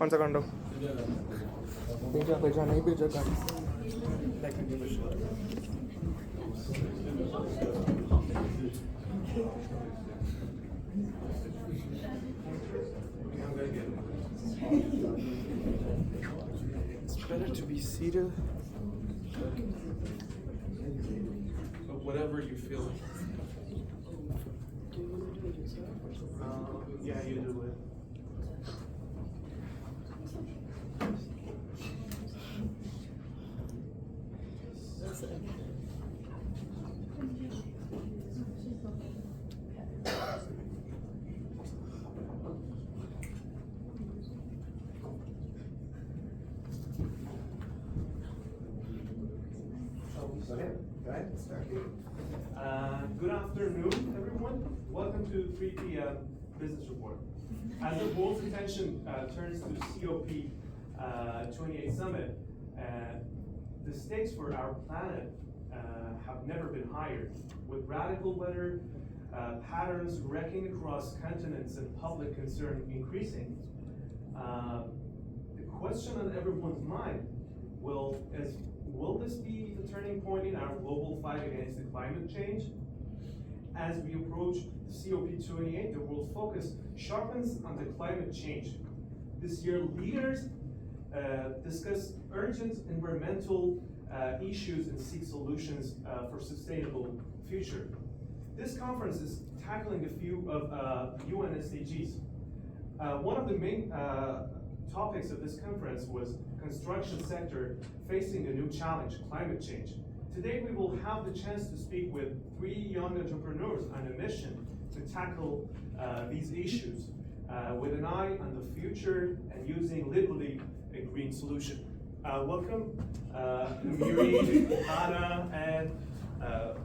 1 secondo. भेजा नहीं भेजा गाड़ी It's better to be seated. But whatever you feel. Yeah, you do it. Good afternoon, everyone. Welcome to 3 p.m. Business Report. As the world's attention turns to COP28 Summit, the stakes for our planet have never been higher. With radical weather patterns wrecking across continents and public concern increasing, the question on everyone's mind will this be the turning point in our global fight against the climate change? As we approach COP28, the world's focus sharpens on the climate change. This year, leaders discuss urgent environmental issues and seek solutions for sustainable future. This conference is tackling a few of UN SDGs. One of the main topics of this conference was construction sector facing a new challenge, climate change. Today we will have the chance to speak with 3 young entrepreneurs on a mission to tackle these issues with an eye on the future and using literally a green solution. Welcome, Miri, Anna, and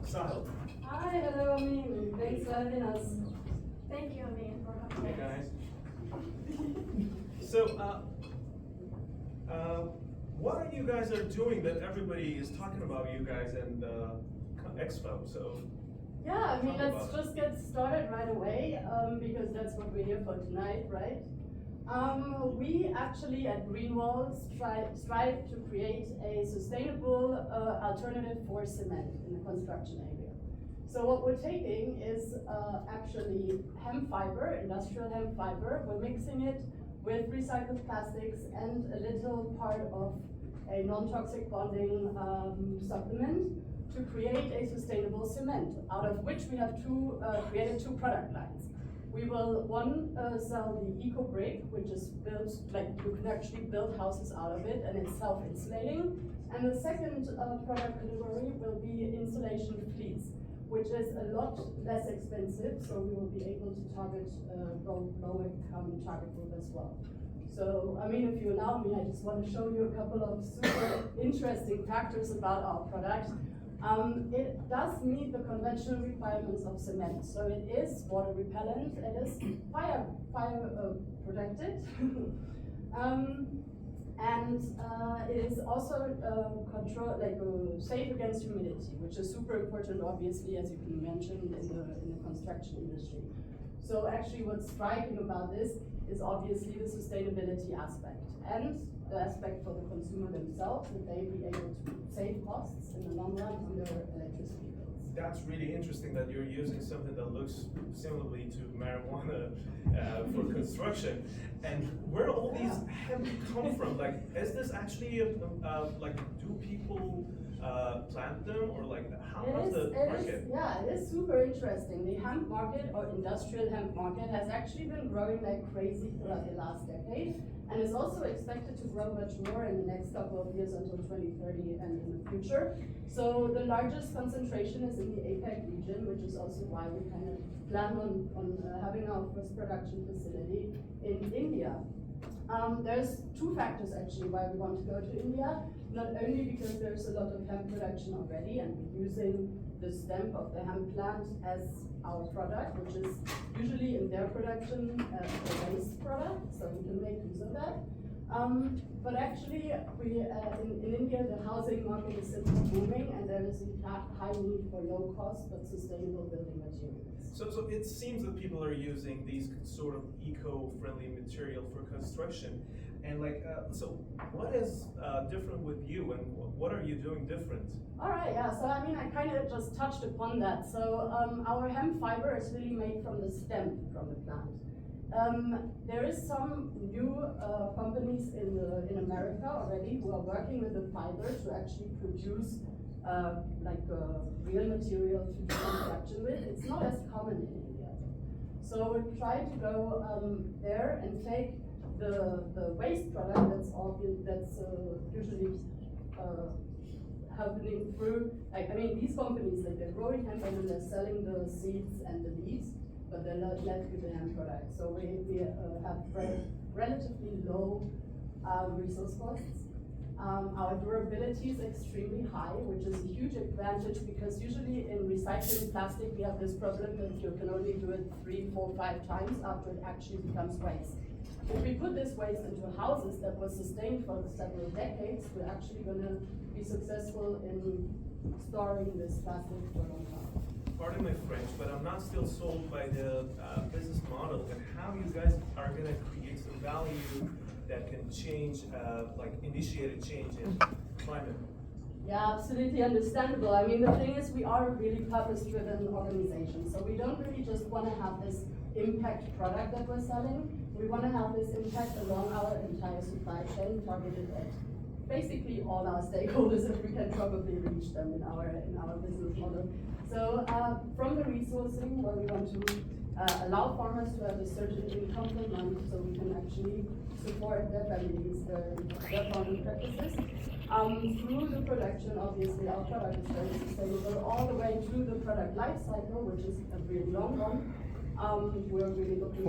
Sahil. Hi, hello, Amin. Thanks for having us. Thank you, Amin, for having Hey us. guys. So, what are you guys are doing that everybody is talking about you guys and Expo? So, Yeah, I mean, Talk let's about it. just get started right away because that's what we're here for tonight, right? We actually at Greenwall strive to create a sustainable alternative for cement in the construction area. So what we're taking is actually hemp fiber, industrial hemp fiber. We're mixing it with recycled plastics and a little part of a non-toxic bonding supplement to create a sustainable cement, out of which we have created 2 product lines. We will, sell the Eco Brick, which is built, like you can actually build houses out of it and it's self-insulating. And the second product category will be insulation fleece, which is a lot less expensive, so we will be able to target low-income target group as well. So, I mean, if you allow me, I just want to show you a couple of super interesting factors about our product. It does meet the conventional requirements of cement. So it is water repellent, it is fire protected, and it is also safe against humidity, which is super important, obviously, as you can mention in the construction industry. So actually, what's striking about this is obviously the sustainability aspect and the aspect for the consumer themselves, that they be able to save costs in the long run on their electricity bills. that's really interesting that you're using something that looks similarly to marijuana for construction. And where all these hemp come from? Like, is this actually do people plant them, or like how does the market? It is super interesting. The hemp market, or industrial hemp market, has actually been growing like crazy throughout the last decade, and is also expected to grow much more in the next couple of years until 2030 and in the future. So the largest concentration is in the APAC region, which is also why we kind of plan on having our first production facility in India. There's 2 factors actually why we want to go to India. Not only because there's a lot of hemp production already, and we're using the stem of the hemp plant as our product, which is usually in their production a waste product, so we can make use of that. But actually, in India, the housing market is simply booming, and there is a high need for low cost but sustainable building materials. So it seems that people are using these sort of eco-friendly material for construction, And like, so what is different with you, and what are you doing different? All right, yeah, so I mean, I kind of just touched upon that. So our hemp fiber is really made from the stem from the plant. There is some new companies in America already who are working with the fiber to actually produce real material to do construction with. It's not as common in India. So we try to go there and take the waste product that's usually happening through, like, I mean, these companies, like, they're growing hemp and then they're selling the seeds and the leaves, but they're not left with the hemp product. So we have relatively low resource costs. Our durability is extremely high, which is a huge advantage because usually in recycling plastic, we have this problem that you can only do it 3, 4, 5 times after it actually becomes waste. If we put this waste into houses that was sustained for several decades, we're actually gonna be successful in storing this plastic for a long time. Pardon my French, but I'm not still sold by the business model and how you guys are gonna create some value that can change, initiate a change in climate. Yeah, absolutely understandable. I mean, the thing is, we are a really purpose-driven organization, so we don't really just want to have this impact product that we're selling. We want to have this impact along our entire supply chain, targeted at basically all our stakeholders, if we can probably reach them in our business model. So from the resourcing, where we want to allow farmers to have a certain income per month, so we can actually support their families, their farming practices. Through the production, obviously, our product is very sustainable, all the way through the product life cycle, which is a really long one. We're really looking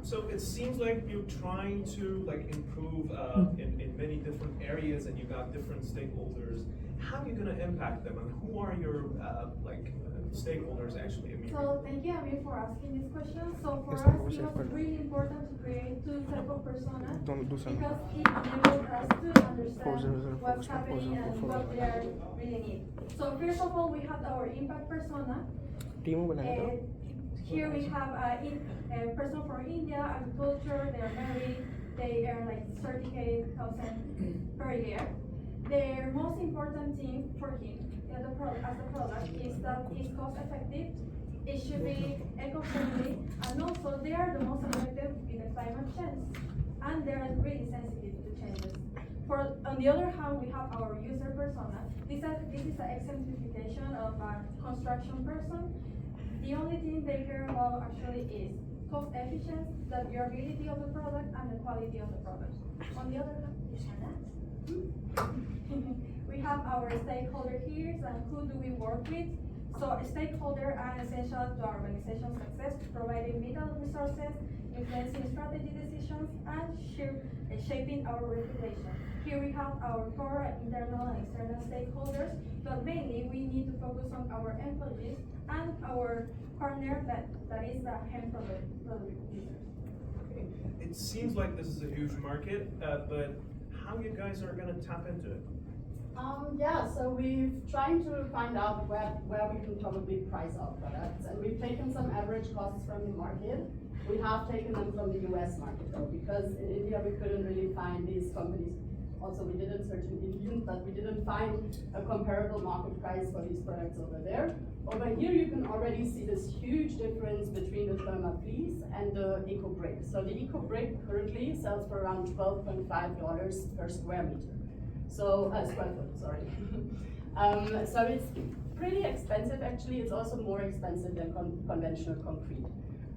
So it seems like you're trying to improve in many different areas, and you got different stakeholders. How are you going to impact them, and who are your stakeholders actually? I mean, So thank you, Amir, for asking this question. So for us, it was really important to create two types of personas because it enables us to understand what's happening and what they are really need. So first of all, we have our impact persona. Here we have a person from India, agriculture, they are married, they earn like 38,000 per year. Their most important thing for him as a product is that it's cost effective, it should be eco-friendly, and also they are the most affected with the climate change, and they are really sensitive to changes. On the other hand, we have our user persona. This is an exemplification of a construction person. The only thing they care about actually is cost efficiency, the durability of the product, and the quality of the product. On the other hand, we have our stakeholder here, and who do we work with? So stakeholders are essential to our organization's success, providing vital resources, influencing strategy decisions, and shaping our reputation. Here we have our core internal and external stakeholders, but mainly we need to focus on our employees and our partner that is the hemp product users. it seems like this is a huge market, but how you guys are going to tap into it? Yeah, so we've trying to find out where we can probably price our products, and we've taken some average costs from the market. We have taken them from the US market though, because in India we couldn't really find these companies. Also, we didn't search in Indian, but we didn't find a comparable market price for these products over there. Over here, you can already see this huge difference between the ThermaFleece and the EcoBrick. So the EcoBrick currently sells for around $12.5 per square meter. So, square foot, sorry. So it's pretty expensive actually. It's also more expensive than conventional concrete.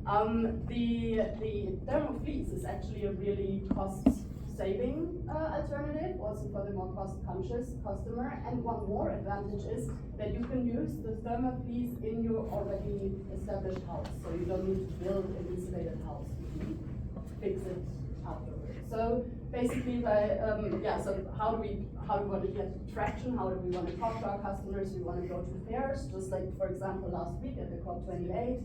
The ThermaFleece is actually a really cost-saving alternative, also for the more cost-conscious customer. And one more advantage is that you can use the ThermaFleece in your already established house. So you don't need to build an insulated house. You can fix it afterwards. So basically, so how do we want to get traction? How do we want to talk to our customers? We want to go to fairs, just like, for example, last week at the COP28,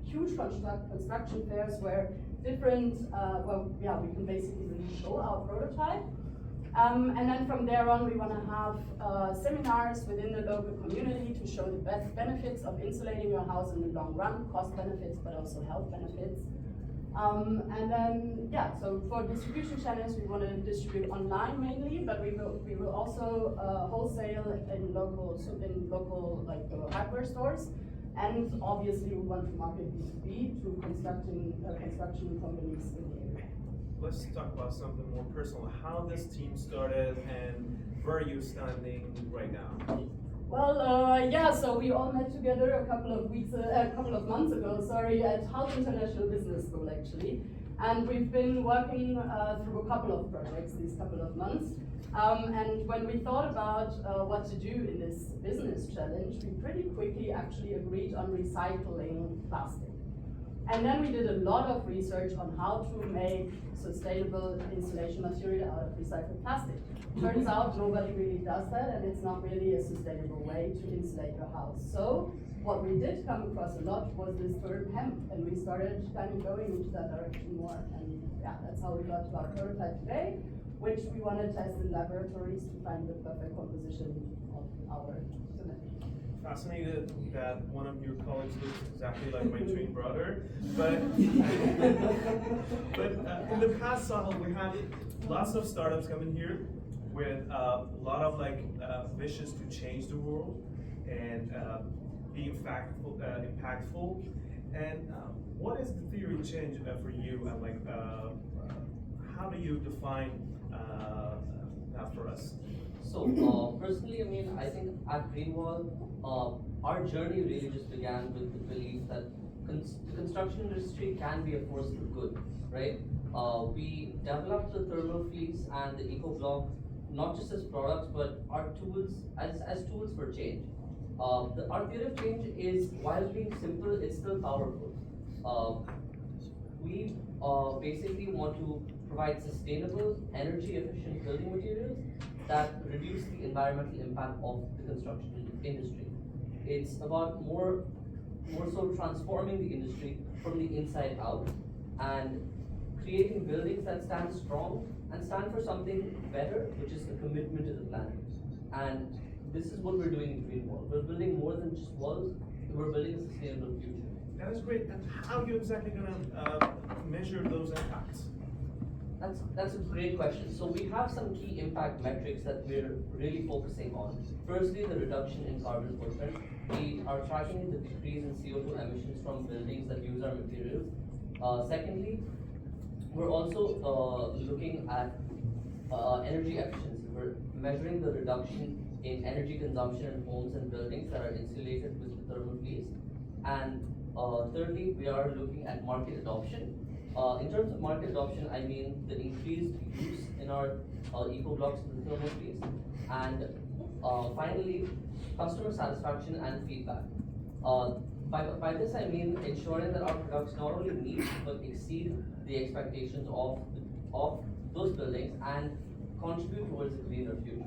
huge construction fairs where different, we can basically really show our prototype. And then from there on, we want to have seminars within the local community to show the best benefits of insulating your house in the long run, cost benefits, but also health benefits. And then, yeah, so for distribution channels, we want to distribute online mainly, but we will also wholesale in local like hardware stores. And obviously, we want to market B2B to construction companies in the area. Let's talk about something more personal. How this team started and where are you standing right now? Well, yeah, so we all met together a couple of months ago, at House International Business School actually. And we've been working through a couple of projects these couple of months. And when we thought about what to do in this business challenge, we pretty quickly actually agreed on recycling plastic. And then we did a lot of research on how to make sustainable insulation material out of recycled plastic. Turns out nobody really does that, and it's not really a sustainable way to insulate your house. So what we did come across a lot was this term hemp, and we started kind of going into that direction more. And yeah, that's how we got to our prototype today, which we want to test in laboratories to find the perfect composition of our cement. Fascinated that one of your colleagues looks exactly like my twin brother, but in the past, Sahil, we had lots of startups coming here with a lot of wishes to change the world and be impactful. And what is the theory of change for you? And how do you define that for us? So personally, I mean, I think at Greenwall, our journey really just began with the belief that the construction industry can be a force for good, right? We developed the thermal fleece and the eco block not just as products, but our tools as tools for change. Our theory of change is, while being simple, it's still powerful. We basically want to provide sustainable, energy-efficient building materials that reduce the environmental impact of the construction industry. It's about more so transforming the industry from the inside out and creating buildings that stand strong and stand for something better, which is a commitment to the planet. And this is what we're doing in Greenwall. We're building more than just walls, we're building a sustainable future. That is great. And how are you exactly going to measure those impacts? That's a great question. So we have some key impact metrics that we're really focusing on. Firstly, the reduction in carbon footprint. We are tracking the decrease in CO2 emissions from buildings that use our materials. Secondly, we're also looking at energy efficiency. We're measuring the reduction in energy consumption in homes and buildings that are insulated with the thermal fleece. And thirdly, we are looking at market adoption. In terms of market adoption, I mean the increased use in our eco blocks with the thermal fleece. And finally, customer satisfaction and feedback. By this I mean ensuring that our products not only meet but exceed the expectations of those buildings and contribute towards a greener future.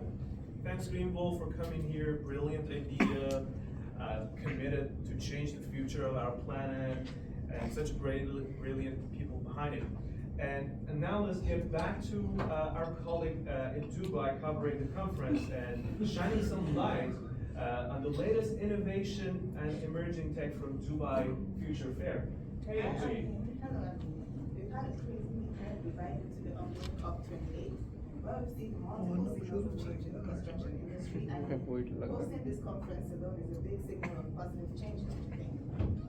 Thanks, Greenwall, for coming here. Brilliant idea, committed to change the future of our planet, and such brilliant people behind it. And now let's get back to our colleague in Dubai covering the conference and shining some light on the latest innovation and emerging tech from Dubai Future Fair. Hey, Angie. Hello, we've had a crazy weekend divided to the ongoing COP28. Well, we've seen multiple signals of change in the construction industry, and hosting this conference alone is a big signal of positive change, don't you think?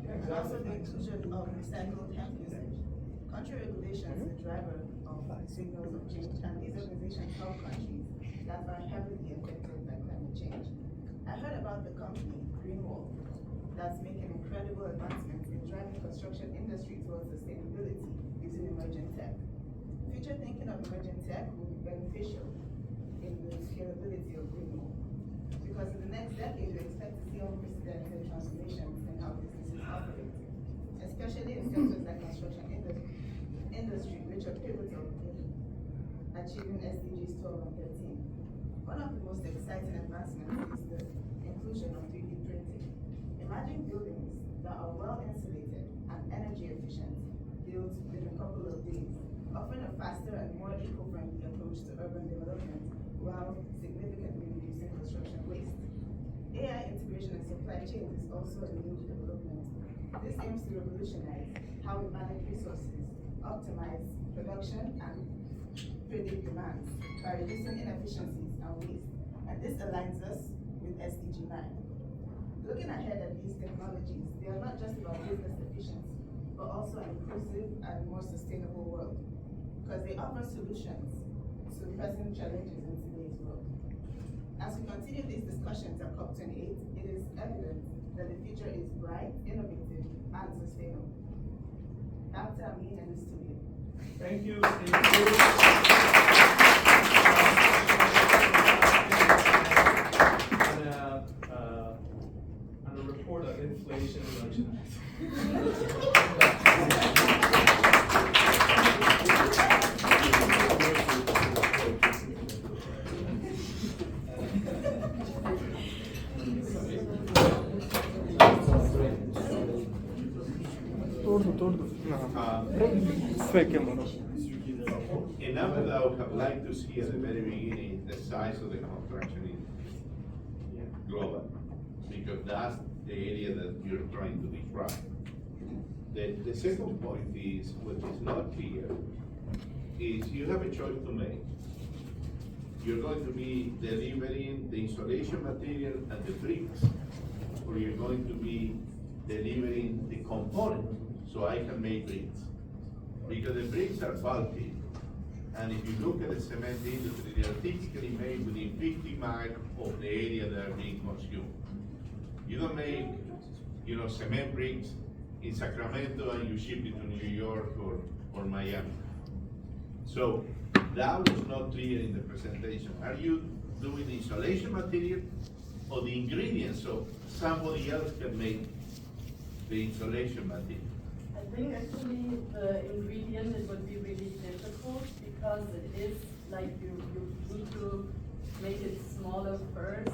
And also the inclusion of recycled hemp usage. Country regulations is the driver of signals of change, and these organizations help countries that are heavily affected by climate change. I heard about the company, Greenwall, that's making incredible advancements in driving construction industry towards sustainability using emerging tech. Future thinking of emerging tech will be beneficial in the scalability of Greenwall, because in the next decade we expect to see unprecedented transformations in how businesses operate, especially in sectors like construction industry, which are pivotal in achieving SDGs 12 and 13. One of the most exciting advancements is the inclusion of 3D printing. Imagine buildings that are well insulated and energy efficient, built within a couple of days, offering a faster and more eco-friendly approach to urban development while significantly reducing construction waste. AI integration and supply chains is also a new development. This aims to revolutionize how we manage resources, optimize production and predict demands by reducing inefficiencies and waste. And this aligns us with SDG 9. Looking ahead at these technologies, they are not just about business efficiency, but also an inclusive and more sustainable world, because they offer solutions to pressing challenges in today's world. As we continue these discussions at COP28, it is evident that the future is bright, innovative, and sustainable. Back to Amin and the studio. Thank you. On a report of inflation reduction. Tordo. In Abu I would like to see at the very beginning the size of the construction in global, because that's the area that you're trying to describe. The second point is, what is not clear, is you have a choice to make. You're going to be delivering the insulation material and the bricks, or you're going to be delivering the component, so I can make bricks. Because the bricks are bulky, and if you look at the cement industry, they are typically made within 50 miles of the area that are being consumed. You don't make, cement bricks in Sacramento and you ship it to New York or Miami. So that was not clear in the presentation. Are you doing the insulation material or the ingredients so somebody else can make the insulation material? I think actually the ingredient, it would be really difficult because it is like you need to make it smaller first.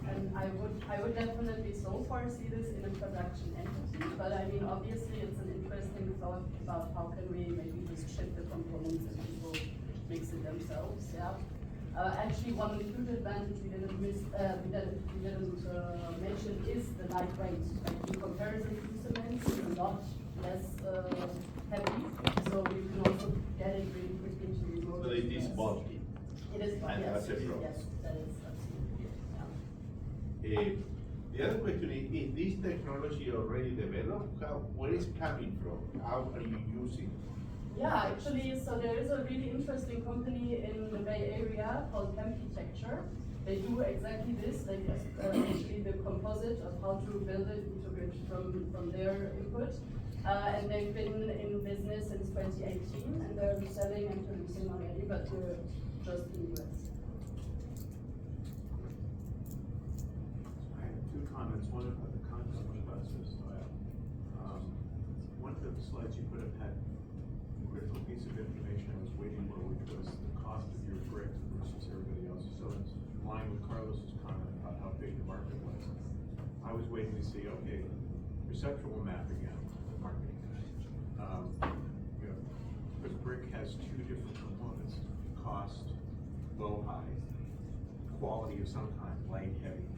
And I would definitely so far see this in a production entity, but I mean, obviously it's an interesting thought about how can we maybe just ship the components and people mix it themselves, yeah. Actually, one huge advantage we didn't mention is the lightweight. Like in comparison to cement, it's a lot less heavy, so you can also get it really quickly to remote. So it is bulky. It is bulky, And yes, that's a problem. yes, that is absolutely, yeah. The other question is this technology already developed? Where is it coming from? How are you using it? Yeah, actually, so there is a really interesting company in the Bay Area called Chempitecture. They do exactly this, like actually the composite of how to build it from their input. And they've been in business since 2018, and they're selling and producing already, but just in the US. I have two comments, one about the content, one about the style. One of the slides you put up had a critical piece of information I was waiting for, which was the cost of your brick versus everybody else's. So it's in line with Carlos's comment about how big the market was. I was waiting to see, okay, perceptual map again, marketing. Because brick has two different components: cost, low, high, quality of some kind, light, heavy.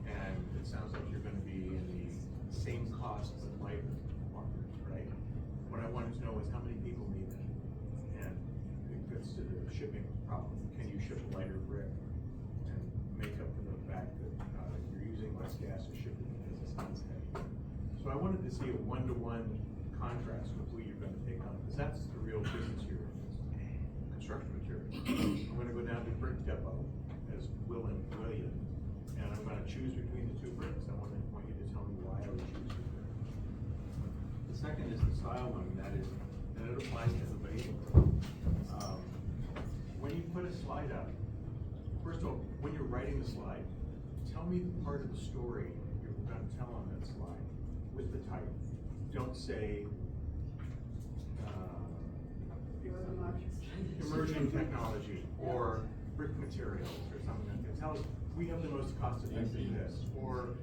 And it sounds like you're going to be in the same cost but lighter market, right? What I wanted to know is how many people need it, and it gets to the shipping problem. Can you ship a lighter brick and make up for the fact that you're using less gas to ship it because it's not as heavy? So I wanted to see a one-to-one contrast with who you're going to take on, because that's the real business here, construction materials. I'm going to go down to Brick Depot as William, and I'm going to choose between the two bricks. I want you to tell me why I would choose the brick. The second is the style one, and that it applies to everybody. When you put a slide up, first of all, when you're writing the slide, tell me the part of the story you're going to tell on that slide with the title. Don't say emerging technology or brick materials or something like that. Tell us we have the most cost-effective this, or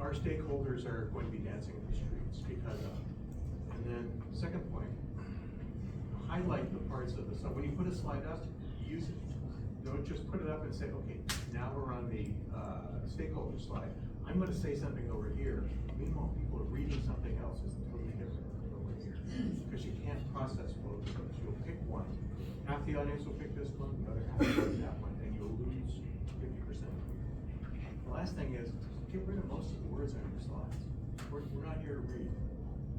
our stakeholders are going to be dancing in the streets because of. And then second point, highlight the parts of the slide. When you put a slide up, use it. Don't just put it up and say, okay, now we're on the stakeholder slide. I'm going to say something over here. Meanwhile, people are reading something else that's totally different over here. because you can't process both of those. You'll pick one. Half the audience will pick this one, the other half will pick that one, and you'll lose 50%. The last thing is, get rid of most of the words on your slides. We're not here to read.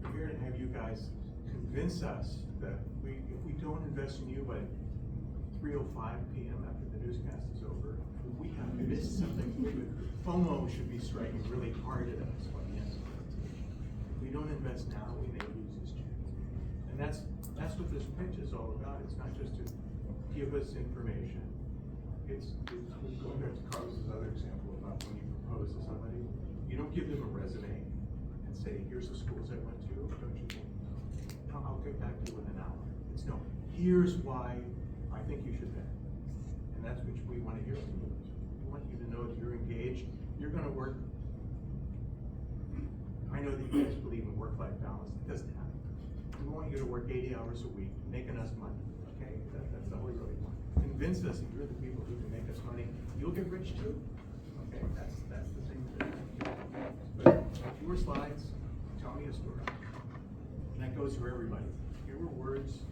We're here to have you guys convince us that if we don't invest in you by 3:05 p.m. after the newscast is over, we have missed something. FOMO should be striking really hard at us by the end of it. If we don't invest now, we may lose this chance. And that's what this pitch is all about. It's not just to give us information. It's going back to Carlos's other example about when you propose to somebody, you don't give them a resume and say, here's the schools I went to, don't you think? No, I'll get back to you in an hour. It's no, here's why I think you should bet. And that's what we want to hear from you. We want you to know that you're engaged, you're gonna work. I know that you guys believe in work-life balance, it doesn't happen. We want you to work 80 hours a week, making us money, okay? That's all we really want. Convince us that you're the people who can make us money. You'll get rich too, okay? That's the thing. But fewer slides, tell me a story. And that goes for everybody. Fewer words,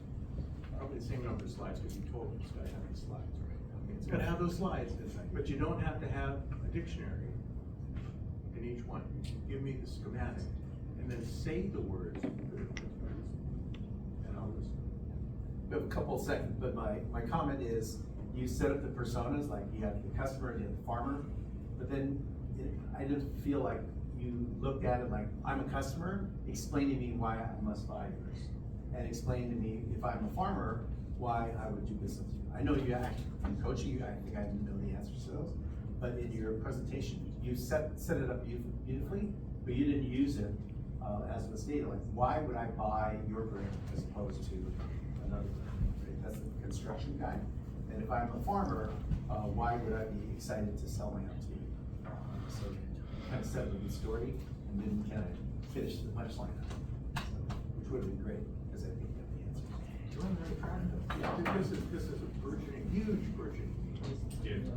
probably the same number of slides, because you told me it's gotta have these slides, right? Okay, it's gotta have those slides, but you don't have to have a dictionary in each one. You can give me the schematic, and then say the words, and I'll listen. We have a couple of seconds, but my comment is, you set up the personas, like you have the customer and you have the farmer, but then I didn't feel like you looked at it like, I'm a customer, explain to me why I must buy yours. And explain to me, if I'm a farmer, why I would do business with you. I know you actually, in coaching you, I think I know the answers to those, but in your presentation, you set it up beautifully, but you didn't use it as was stated, like, why would I buy your brand as opposed to another brand? Right? That's the construction guy. And if I'm a farmer, why would I be excited to sell my own to you? So kind of set up a good story and then kind of finish the punchline, which would have been great, because I think you have the answer. I'm very proud of it. Yeah, this is a burgeoning, huge burgeoning. And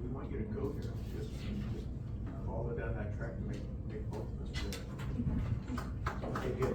we want you to go there, just follow down that track and make both of us good. Okay, good.